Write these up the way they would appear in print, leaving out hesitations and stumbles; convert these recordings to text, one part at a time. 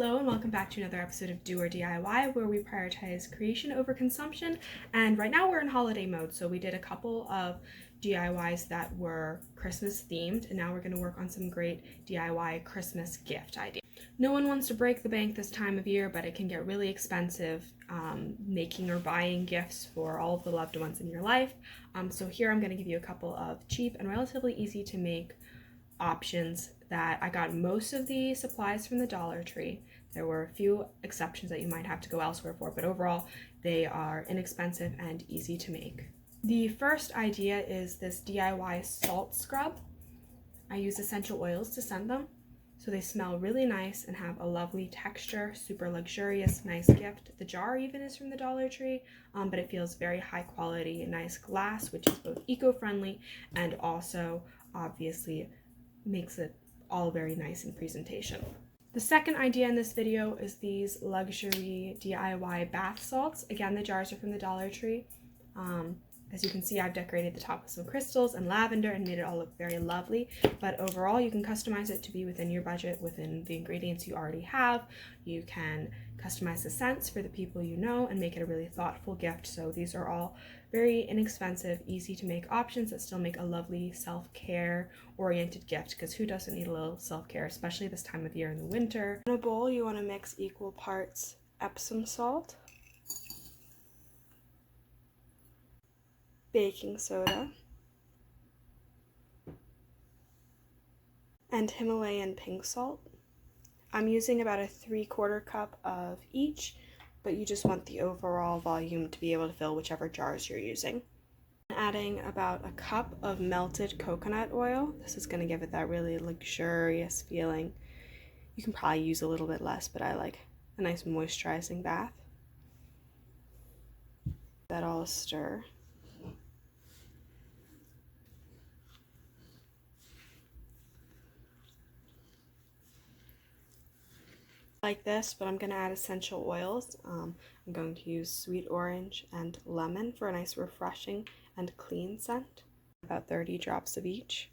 Hello and welcome back to another episode of Do or DIY, where we prioritize creation over consumption. And right now we're in holiday mode, so we did a couple of DIYs that were Christmas themed, and now we're going to work on some great DIY Christmas gift ideas. No one wants to break the bank this time of year, but it can get really expensive making or buying gifts for all of the loved ones in your life. So here I'm going to give you a couple of cheap and relatively easy to make options that I got most of the supplies from the Dollar Tree. There were a few exceptions that you might have to go elsewhere for, but overall they are inexpensive and easy to make. The first idea is this DIY salt scrub. I use essential oils to scent them, so they smell really nice and have a lovely texture, super luxurious, nice gift. The jar even is from the Dollar Tree, but it feels very high quality, nice glass, which is both eco-friendly and also obviously makes it all very nice in presentation. The second idea in this video is these luxury DIY bath salts. Again, the jars are from the Dollar Tree. As you can see, I've decorated the top with some crystals and lavender and made it all look very lovely, but overall you can customize it to be within your budget, within the ingredients you already have. You can customize the scents for the people you know and make it a really thoughtful gift. So these are all very inexpensive, easy to make options that still make a lovely self-care oriented gift, because who doesn't need a little self-care, especially this time of year in the winter. In a bowl, you want to mix equal parts Epsom salt, baking soda, and Himalayan pink salt. I'm using about a 3/4 cup of each, but you just want the overall volume to be able to fill whichever jars you're using. Adding about a cup of melted coconut oil. This is going to give it that really luxurious feeling. You can probably use a little bit less, but I like a nice moisturizing bath. That all stir. Like this, but I'm going to add essential oils. I'm going to use sweet orange and lemon for a nice refreshing and clean scent. About 30 drops of each.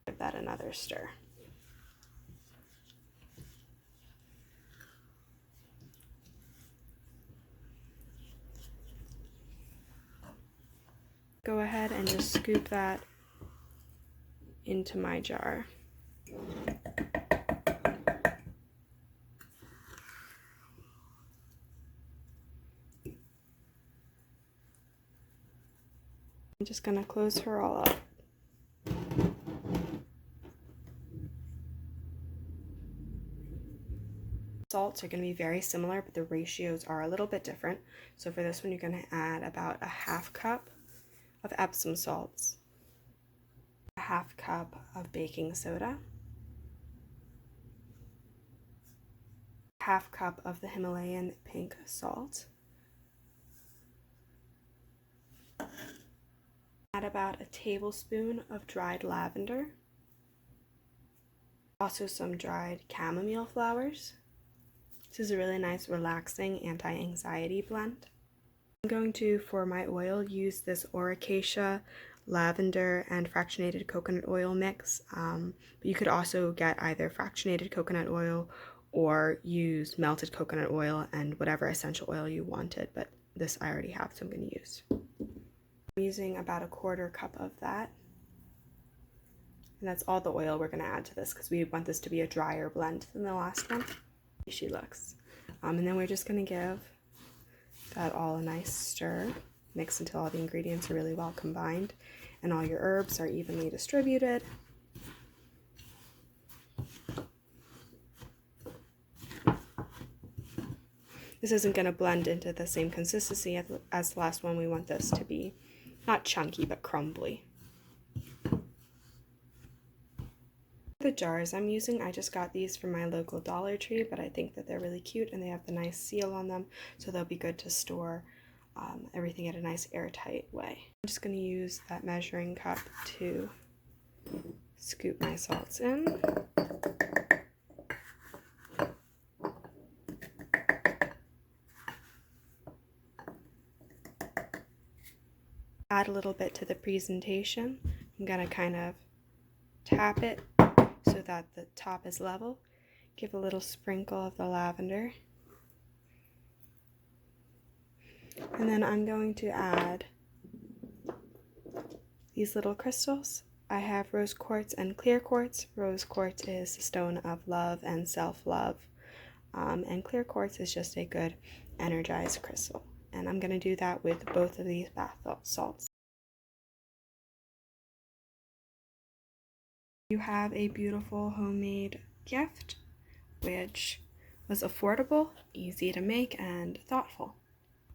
Give that another stir. Go ahead and just scoop that into my jar. I'm just going to close her all up. Salts are going to be very similar, but the ratios are a little bit different. So for this one, you're going to add about a 1/2 cup of Epsom salts, a 1/2 cup of baking soda, a 1/2 cup of the Himalayan pink salt, add about a tablespoon of dried lavender, also some dried chamomile flowers. This is a really nice, relaxing, anti-anxiety blend. I'm going to, for my oil, use this Oracacia lavender and fractionated coconut oil mix. But you could also get either fractionated coconut oil or use melted coconut oil and whatever essential oil you wanted, but this I already have, so I'm going to use. I'm using about a 1/4 cup of that. And that's all the oil we're going to add to this, because we want this to be a drier blend than the last one. She looks. And then we're just going to give that all a nice stir. Mix until all the ingredients are really well combined and all your herbs are evenly distributed. This isn't going to blend into the same consistency as the last one. We want this to be not chunky, but crumbly. The jars I'm using, I just got these from my local Dollar Tree, but I think that they're really cute and they have the nice seal on them, so they'll be good to store everything in a nice airtight way. I'm just going to use that measuring cup to scoop my salts in. add a little bit to the presentation. I'm going to kind of tap it so that the top is level. Give a little sprinkle of the lavender. And then I'm going to add these little crystals. I have rose quartz and clear quartz. Rose quartz is the stone of love and self-love. And clear quartz is just a good energized crystal. And I'm going to do that with both of these bath salts. You have a beautiful homemade gift, which was affordable, easy to make, and thoughtful.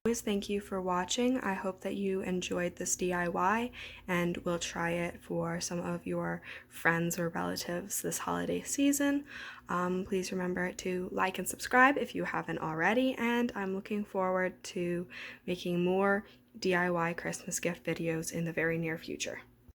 Always thank you for watching. I hope that you enjoyed this DIY and will try it for some of your friends or relatives this holiday season. Please remember to like and subscribe if you haven't already, and I'm looking forward to making more DIY Christmas gift videos in the very near future.